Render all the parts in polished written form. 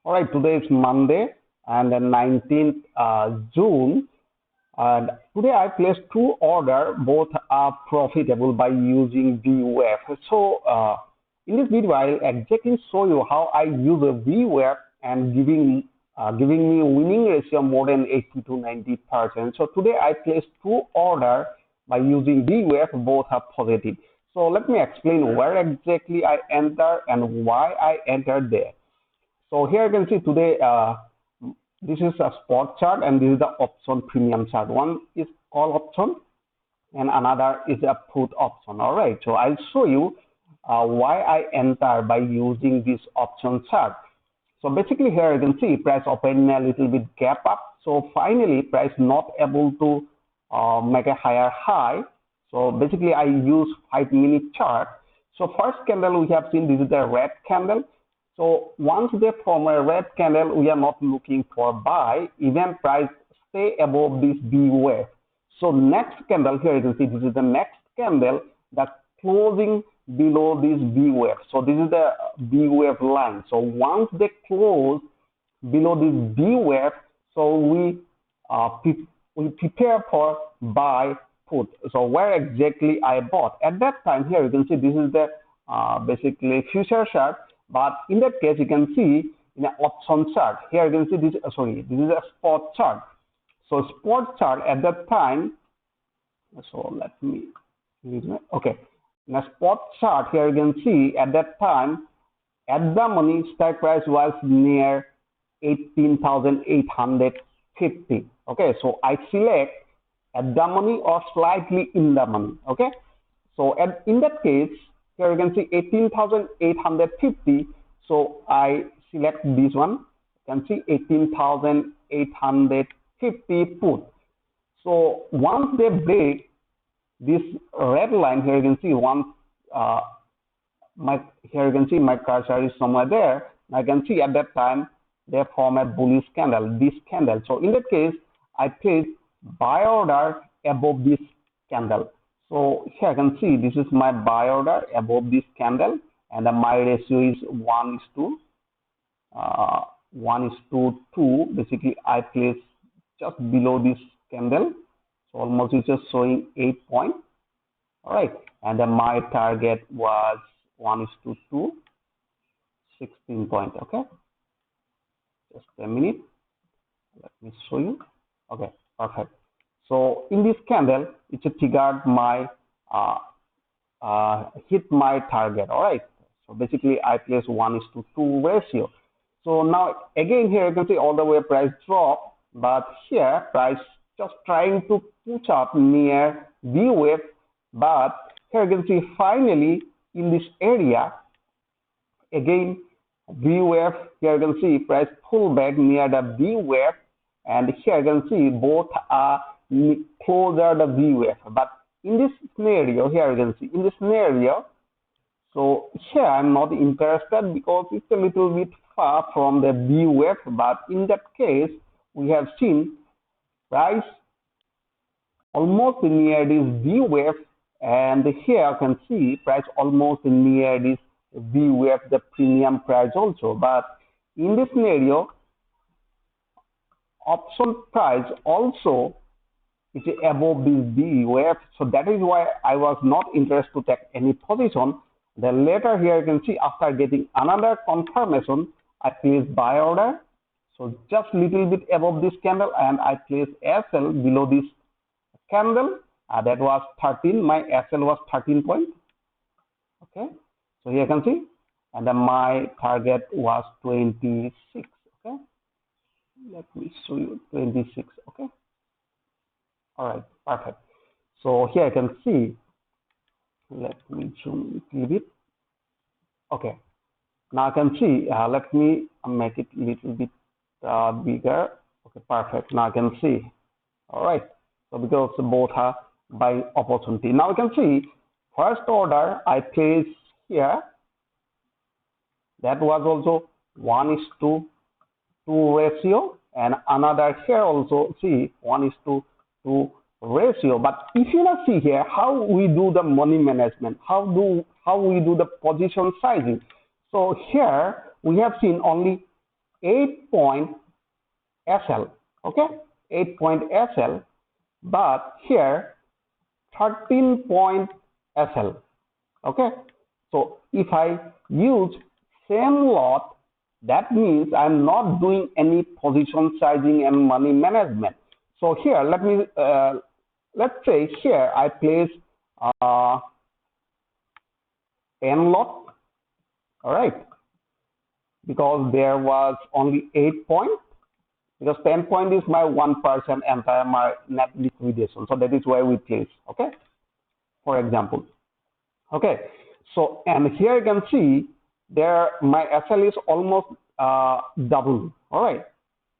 All right, today is Monday and the 19th June. And today I placed two orders, both are profitable by using VWAP. So in this video, I'll exactly show you how I use a VWAP and giving me winning ratio more than 80 to 90%. So today I placed two orders by using VWAP, both are positive. So let me explain where exactly I enter and why I entered there. So here you can see today, this is a spot chart and this is the option premium chart. One is call option and another is a put option. All right, so I'll show you why I enter by using this option chart. So basically here you can see price opening a little bit gap up. So finally price not able to make a higher high. So basically I use 5-minute chart. So first candle we have seen, this is the red candle. So once they form a red candle, we are not looking for buy, even price stay above this VWAP. So next candle here you can see, this is the next candle that's closing below this VWAP. So this is the VWAP line. So once they close below this VWAP, so we prepare for buy put. So where exactly I bought at that time, here you can see this is the basically future chart. But in that case, you can see in an option chart. Here you can see this. This is a spot chart. So spot chart at that time. So let me. Okay. In a spot chart here you can see at that time, at the money strike price was near 18,850. Okay. So I select at the money or slightly in the money. Okay. So in that case, here you can see 18,850. So I select this one. You can see 18,850 put. So once they break this red line, here you can see once here you can see my cursor is somewhere there. I can see at that time they form a bullish candle, this candle. So in that case, I place buy order above this candle. So here I can see this is my buy order above this candle, and my ratio is 1:2. Basically, I place just below this candle, so almost it's just showing 8 points. All right, and then my target was 1:2, 16 points. Okay, just a minute. Let me show you. Okay, perfect. So in this candle, it triggered my hit my target. All right. So basically, I place 1:2 ratio. So now again here you can see all the way price drop, but here price just trying to push up near VWAP. But here you can see finally in this area again VWAP. Here you can see price pull back near the VWAP, and here you can see both are closer the VWAP. But in this scenario, here you can see in this scenario, so here I'm not interested because it's a little bit far from the VWAP. But in that case, we have seen price almost near this VWAP, and here you can see price almost near this VWAP, the premium price also. But in this scenario, option price also is above this VWAP, so that is why I was not interested to take any position. Then later here you can see after getting another confirmation, I placed buy order, so just little bit above this candle, and I placed SL below this candle. That was 13. My SL was 13 point. Okay, so here you can see, and then my target was 26. Okay, let me show you 26. Okay. All right, perfect. So here I can see, let me zoom a little bit. Okay, now I can see, let me make it a little bit bigger. Okay, perfect. Now I can see. All right, so because both are by opportunity. Now you can see first order I placed here, that was also 1:2 ratio, and another here also see 1:2 ratio. But if you not see here how we do the money management, how we do the position sizing. So here we have seen only 8 point SL, okay, 8 point SL, but here 13 point SL, okay. So if I use same lot, that means I'm not doing any position sizing and money management. So here, let's say here I place 10 lot, all right, because there was only 8 points, because 10 point is my 1% entire my net liquidation. So that is why we place, okay, for example. Okay, so and here you can see there my SL is almost double, all right.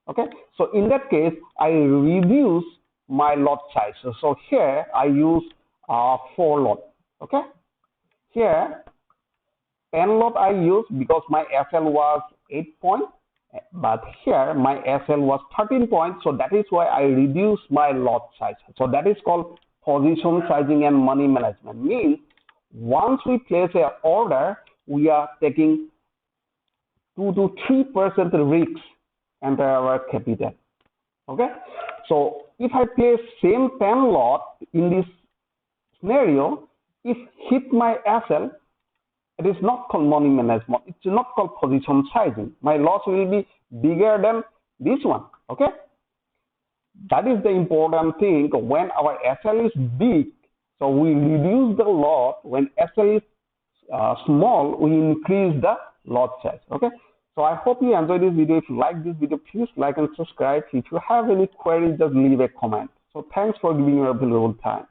Okay, so in that case I reduce my lot size. So here I use 4 lot, okay. Here 10 lot I use because my SL was 8 points, but here my SL was 13 points, so that is why I reduce my lot size. So that is called position sizing and money management. Means once we place an order, we are taking 2 to 3% risk into our capital. Okay, so if I place same 10 lot in this scenario, if hit my SL, it is not called money management. It's not called position sizing. My loss will be bigger than this one. Okay, that is the important thing. When our SL is big, so we reduce the lot. When SL is small, we increase the lot size. Okay, so I hope you enjoyed this video. If you like this video, please like and subscribe. If you have any queries, just leave a comment. So thanks for giving your valuable time.